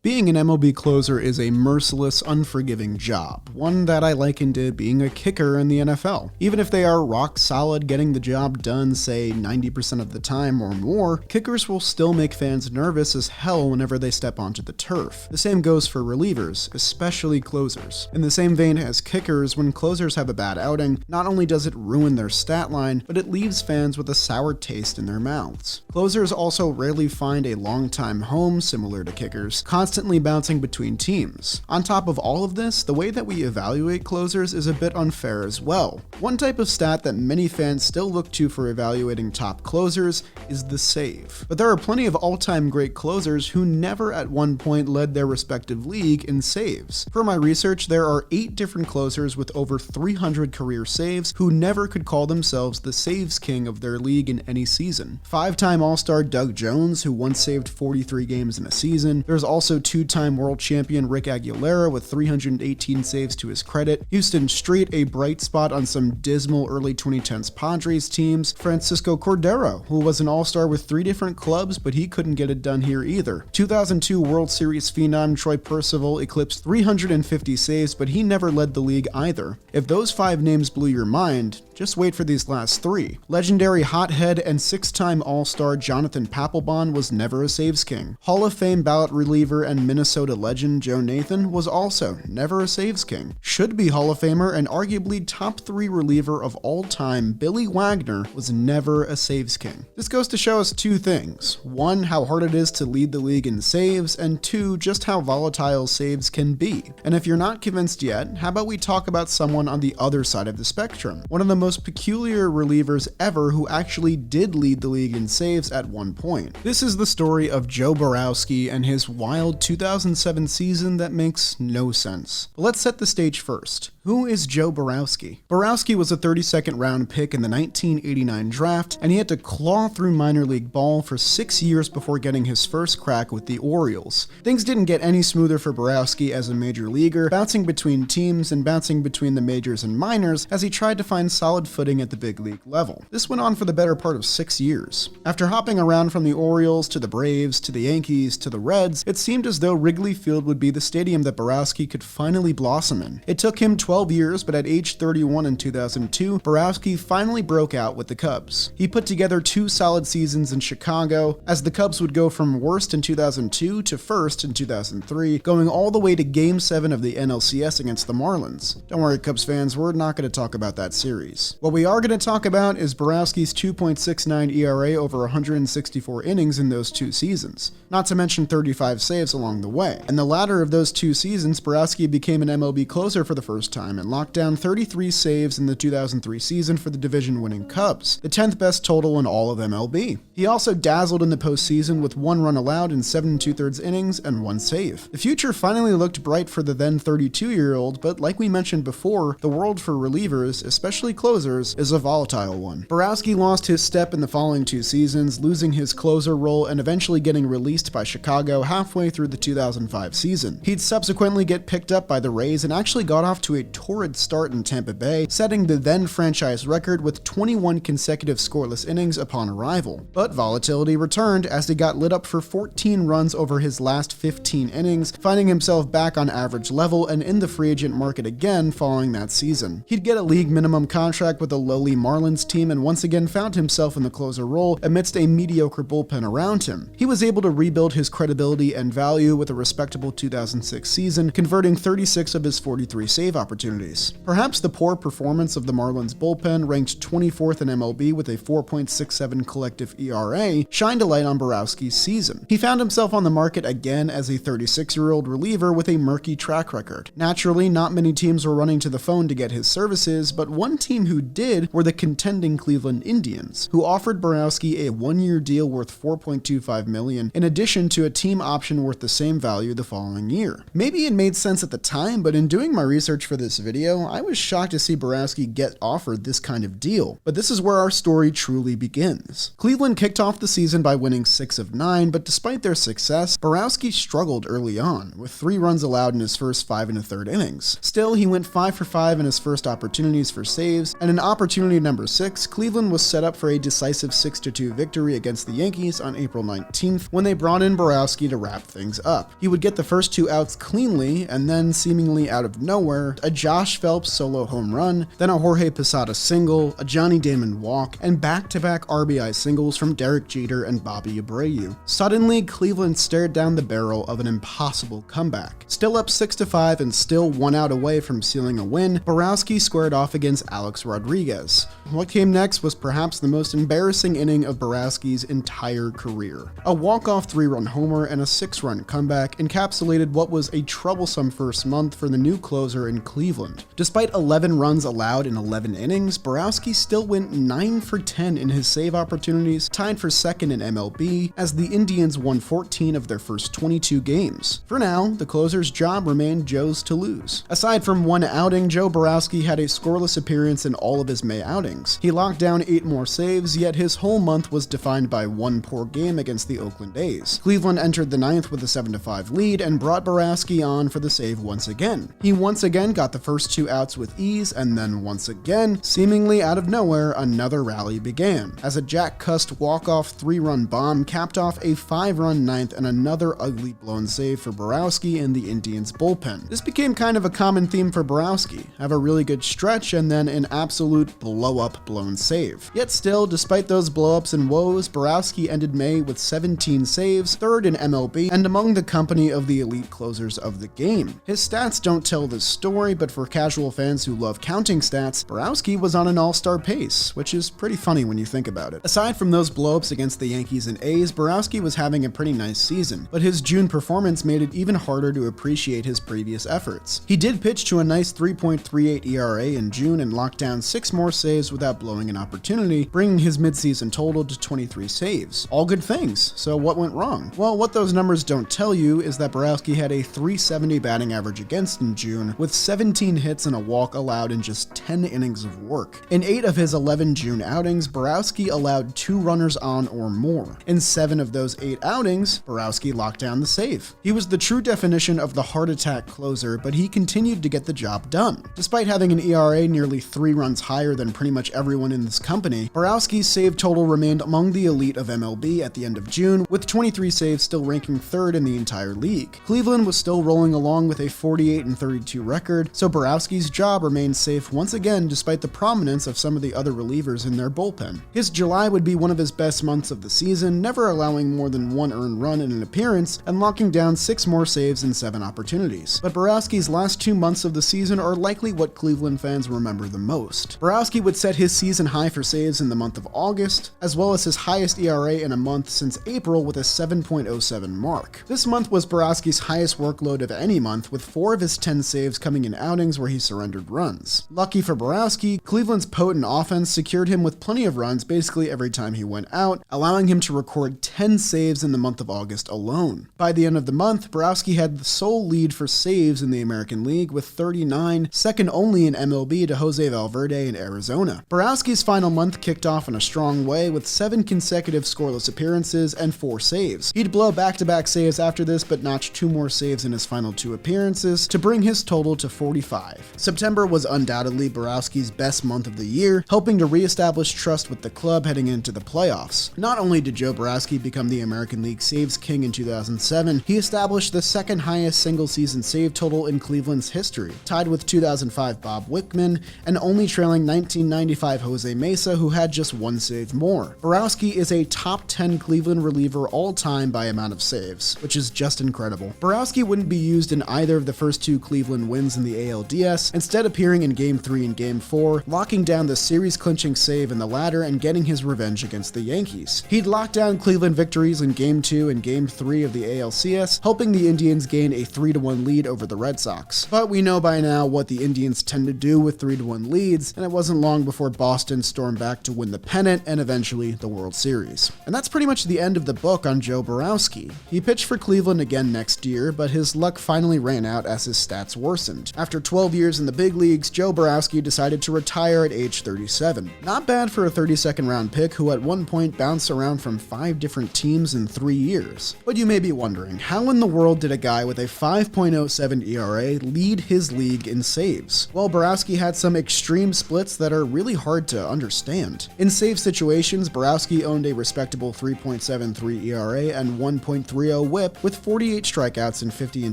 Being an MLB closer is a merciless, unforgiving job, one that I liken to being a kicker in the NFL. Even if they are rock solid getting the job done, say 90% of the time or more, kickers will still make fans nervous as hell whenever they step onto the turf. The same goes for relievers, especially closers. In the same vein as kickers, when closers have a bad outing, not only does it ruin their stat line, but it leaves fans with a sour taste in their mouths. Closers also rarely find a long-time home similar to kickers, constantly bouncing between teams. On top of all of this, the way that we evaluate closers is a bit unfair as well. One type of stat that many fans still look to for evaluating top closers is the save. But there are plenty of all-time great closers who never at one point led their respective league in saves. For my research, there are 8 different closers with over 300 career saves who never could call themselves the saves king of their league in any season. 5-time All-Star Doug Jones, who once saved 43 games in a season. There's also 2-time world champion Rick Aguilera with 318 saves to his credit. Houston Street, a bright spot on some dismal early 2010s Padres teams. Francisco Cordero, who was an all-star with 3 different clubs, but he couldn't get it done here either. 2002 World Series phenom Troy Percival eclipsed 350 saves, but he never led the league either. If those 5 names blew your mind, just wait for these last 3. Legendary hothead and 6-time all-star Jonathan Papelbon was never a saves king. Hall of Fame ballot reliever and Minnesota legend Joe Nathan was also never a saves king. Should be Hall of Famer and arguably top 3 reliever of all time Billy Wagner was never a saves king. This goes to show us 2 things. 1, how hard it is to lead the league in saves, and 2, just how volatile saves can be. And if you're not convinced yet, how about we talk about someone on the other side of the spectrum? One of the most peculiar relievers ever who actually did lead the league in saves at one point. This is the story of Joe Borowski and his wild 2007 season that makes no sense. But let's set the stage first. Who is Joe Borowski? Borowski was a 32nd round pick in the 1989 draft, and he had to claw through minor league ball for 6 years before getting his first crack with the Orioles. Things didn't get any smoother for Borowski as a major leaguer, bouncing between teams and bouncing between the majors and minors as he tried to find solid footing at the big league level. This went on for the better part of 6 years. After hopping around from the Orioles to the Braves to the Yankees to the Reds, it seemed as though Wrigley Field would be the stadium that Borowski could finally blossom in. It took him 12 years, but at age 31 in 2002, Borowski finally broke out with the Cubs. He put together 2 solid seasons in Chicago, as the Cubs would go from worst in 2002 to first in 2003, going all the way to Game 7 of the NLCS against the Marlins. Don't worry, Cubs fans, we're not going to talk about that series. What we are going to talk about is Borowski's 2.69 ERA over 164 innings in those 2 seasons, not to mention 35 saves along the way. In the latter of those 2 seasons, Borowski became an MLB closer for the first time and locked down 33 saves in the 2003 season for the division-winning Cubs, the 10th best total in all of MLB. He also dazzled in the postseason with 1 run allowed in 7 2/3 innings and 1 save. The future finally looked bright for the then 32-year-old, but like we mentioned before, the world for relievers, especially closers, is a volatile one. Borowski lost his step in the following 2 seasons, losing his closer role and eventually getting released by Chicago halfway through the 2005 season. He'd subsequently get picked up by the Rays and actually got off to a torrid start in Tampa Bay, setting the then franchise record with 21 consecutive scoreless innings upon arrival. But volatility returned as he got lit up for 14 runs over his last 15 innings, finding himself back on average level and in the free agent market again following that season. He'd get a league minimum contract with the lowly Marlins team and once again found himself in the closer role amidst a mediocre bullpen around him. He was able to rebuild his credibility and value with a respectable 2006 season, converting 36 of his 43 save opportunities. Perhaps the poor performance of the Marlins bullpen, ranked 24th in MLB with a 4.67 collective ERA, shined a light on Borowski's season. He found himself on the market again as a 36-year-old reliever with a murky track record. Naturally, not many teams were running to the phone to get his services, but one team who did were the contending Cleveland Indians, who offered Borowski a 1-year deal worth $4.25 million, in addition to a team option worth the same value the following year. Maybe it made sense at the time, but in doing my research for this video, I was shocked to see Borowski get offered this kind of deal. But this is where our story truly begins. Cleveland kicked off the season by winning 6 of 9, but despite their success, Borowski struggled early on, with 3 runs allowed in his first 5 1/3 innings. Still, he went 5 for 5 in his first opportunities for saves, and in opportunity number 6, Cleveland was set up for a decisive 6-2 victory against the Yankees on April 19th when they brought in Borowski to wrap things things up. He would get the first 2 outs cleanly, and then seemingly out of nowhere, a Josh Phelps solo home run, then a Jorge Posada single, a Johnny Damon walk, and back-to-back RBI singles from Derek Jeter and Bobby Abreu. Suddenly, Cleveland stared down the barrel of an impossible comeback. Still up 6-5 and still 1 out away from sealing a win, Borowski squared off against Alex Rodriguez. What came next was perhaps the most embarrassing inning of Borowski's entire career. A walk-off 3-run homer and a 6-run comeback encapsulated what was a troublesome first month for the new closer in Cleveland. Despite 11 runs allowed in 11 innings, Borowski still went 9 for 10 in his save opportunities, tied for second in MLB, as the Indians won 14 of their first 22 games. For now, the closer's job remained Joe's to lose. Aside from 1 outing, Joe Borowski had a scoreless appearance in all of his May outings. He locked down 8 more saves, yet his whole month was defined by 1 poor game against the Oakland A's. Cleveland entered the 9th with a 7-5 lead and brought Borowski on for the save once again. He once again got the first 2 outs with ease, and then once again, seemingly out of nowhere, another rally began, as a Jack Cust walk-off 3-run bomb capped off a 5-run 9th and another ugly blown save for Borowski in the Indians' bullpen. This became kind of a common theme for Borowski: have a really good stretch and then an absolute blow-up blown save. Yet still, despite those blow-ups and woes, Borowski ended May with 17 saves, 3rd in MLB, and among the company of the elite closers of the game. His stats don't tell this story, but for casual fans who love counting stats, Borowski was on an all-star pace, which is pretty funny when you think about it. Aside from those blow-ups against the Yankees and A's, Borowski was having a pretty nice season, but his June performance made it even harder to appreciate his previous efforts. He did pitch to a nice 3.38 ERA in June and locked down 6 more saves without blowing an opportunity, bringing his midseason total to 23 saves. All good things, so what went wrong? Well, what those numbers don't tell you is that Borowski had a .370 batting average against in June, with 17 hits and a walk allowed in just 10 innings of work. In 8 of his 11 June outings, Borowski allowed 2 runners on or more. In 7 of those 8 outings, Borowski locked down the save. He was the true definition of the heart attack closer, but he continued to get the job done. Despite having an ERA nearly 3 runs higher than pretty much everyone in this company, Borowski's save total remained among the elite of MLB at the end of June, with 23 saves still ranking 3rd in the entire league. Cleveland was still rolling along with a 48-32 record, so Borowski's job remained safe once again despite the prominence of some of the other relievers in their bullpen. His July would be one of his best months of the season, never allowing more than 1 earned run in an appearance and locking down 6 more saves in 7 opportunities. But Borowski's last 2 months of the season are likely what Cleveland fans remember the most. Borowski would set his season high for saves in the month of August, as well as his highest ERA in a month since April with a 7.07 mark. This month was Borowski's highest workload of any month, with 4 of his 10 saves coming in outings where he surrendered runs. Lucky for Borowski, Cleveland's potent offense secured him with plenty of runs basically every time he went out, allowing him to record 10 saves in the month of August alone. By the end of the month, Borowski had the sole lead for saves in the American League with 39, second only in MLB to Jose Valverde in Arizona. Borowski's final month kicked off in a strong way with 7 consecutive scoreless appearances and 4 saves. He'd blow back-to-back saves after this, but notched 2 more saves in his final 2 appearances to bring his total to 45. September was undoubtedly Borowski's best month of the year, helping to reestablish trust with the club heading into the playoffs. Not only did Joe Borowski become the American League saves king in 2007, he established the 2nd highest single-season save total in Cleveland's history, tied with 2005 Bob Wickman and only trailing 1995 Jose Mesa, who had just 1 save more. Borowski is a top 10 Cleveland reliever all-time by amount of saves, which is just incredible. Borowski wouldn't be used in either of the first 2 Cleveland wins in the ALDS, instead appearing in Game 3 and Game 4, locking down the series-clinching save in the latter and getting his revenge against the Yankees. He'd locked down Cleveland victories in Game 2 and Game 3 of the ALCS, helping the Indians gain a 3-1 lead over the Red Sox. But we know by now what the Indians tend to do with 3-1 leads, and it wasn't long before Boston stormed back to win the pennant and eventually the World Series. And that's pretty much the end of the book on Joe Borowski. He pitched for Cleveland again next year, but his luck finally ran out as his stats worsened. After 12 years in the big leagues, Joe Borowski decided to retire at age 37. Not bad for a 32nd round pick who at one point bounced around from 5 different teams in 3 years. But you may be wondering, how in the world did a guy with a 5.07 ERA lead his league in saves? Well, Borowski had some extreme splits that are really hard to understand. In save situations, Borowski owned a respectable 3.73 ERA and 1.30 whip with 48 strikeouts in 50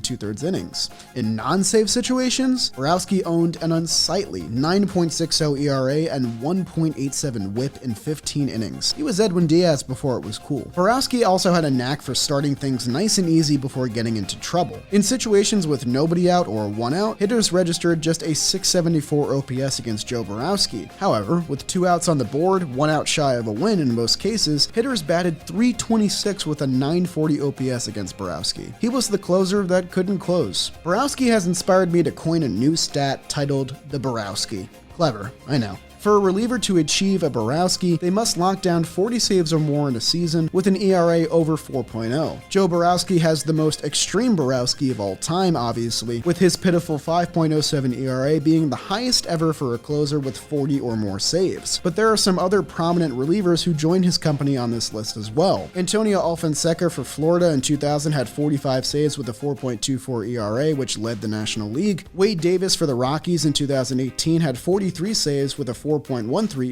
2/3 innings. In non-save situations, Borowski owned an unsightly 9.60 ERA and 1.87 whip in 15 innings. He was Edwin Diaz before it was cool. Borowski also had a knack for starting things nice and easy before getting into trouble. In situations with nobody out or one out, hitters registered just a 674 OPS against Joe Borowski. However, with 2 outs on the board, 1 out shy of a win in most cases, hitters batted .326 with a 940 OPS against Borowski. He was the closer that couldn't close. Borowski has inspired me to coin a new stat titled the Borowski. Clever, I know. For a reliever to achieve a Borowski, they must lock down 40 saves or more in a season with an ERA over 4.0. Joe Borowski has the most extreme Borowski of all time, obviously, with his pitiful 5.07 ERA being the highest ever for a closer with 40 or more saves. But there are some other prominent relievers who joined his company on this list as well. Antonio Alfonseca for Florida in 2000 had 45 saves with a 4.24 ERA, which led the National League. Wade Davis for the Rockies in 2018 had 43 saves with a 4.13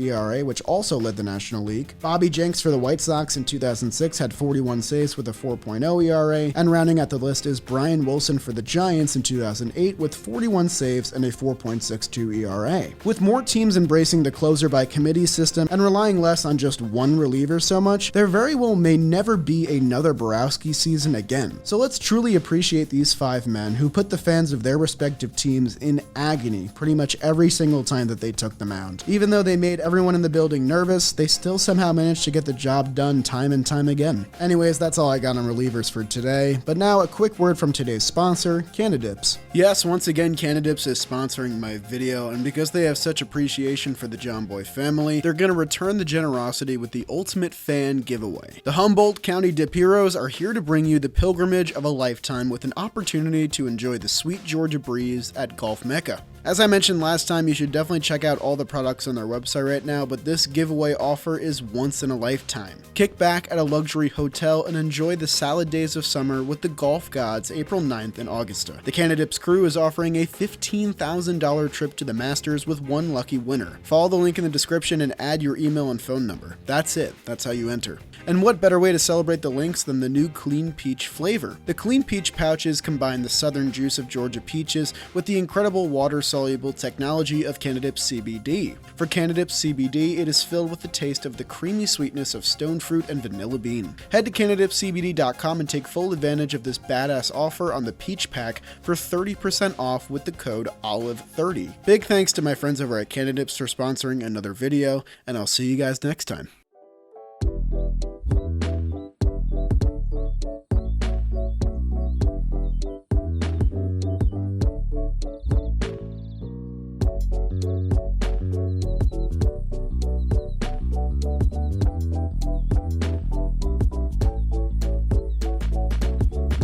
ERA, which also led the National League. Bobby Jenks for the White Sox in 2006 had 41 saves with a 4.0 ERA, and rounding out the list is Brian Wilson for the Giants in 2008 with 41 saves and a 4.62 ERA. With more teams embracing the closer by committee system and relying less on just one reliever so much, there very well may never be another Borowski season again. So let's truly appreciate these 5 men who put the fans of their respective teams in agony pretty much every single time that they took the mound. Even though they made everyone in the building nervous, they still somehow managed to get the job done time and time again. Anyways, that's all I got on relievers for today, but now a quick word from today's sponsor, Canadips. Yes, once again, Canadips is sponsoring my video, and because they have such appreciation for the John Boy family, they're going to return the generosity with the Ultimate Fan Giveaway. The Humboldt County Dip Heroes are here to bring you the pilgrimage of a lifetime with an opportunity to enjoy the sweet Georgia breeze at Golf Mecca. As I mentioned last time, you should definitely check out all the products on their website right now, but this giveaway offer is once in a lifetime. Kick back at a luxury hotel and enjoy the salad days of summer with the golf gods April 9th in Augusta. The Canadips crew is offering a $15,000 trip to the Masters with one lucky winner. Follow the link in the description and add your email and phone number. That's it. That's how you enter. And what better way to celebrate the links than the new Clean Peach flavor? The Clean Peach pouches combine the southern juice of Georgia peaches with the incredible water-soluble technology of Canadips CBD. For Canadips CBD, it is filled with the taste of the creamy sweetness of stone fruit and vanilla bean. Head to CanadipsCBD.com and take full advantage of this badass offer on the Peach Pack for 30% off with the code OLIVE30. Big thanks to my friends over at Canadips for sponsoring another video, and I'll see you guys next time.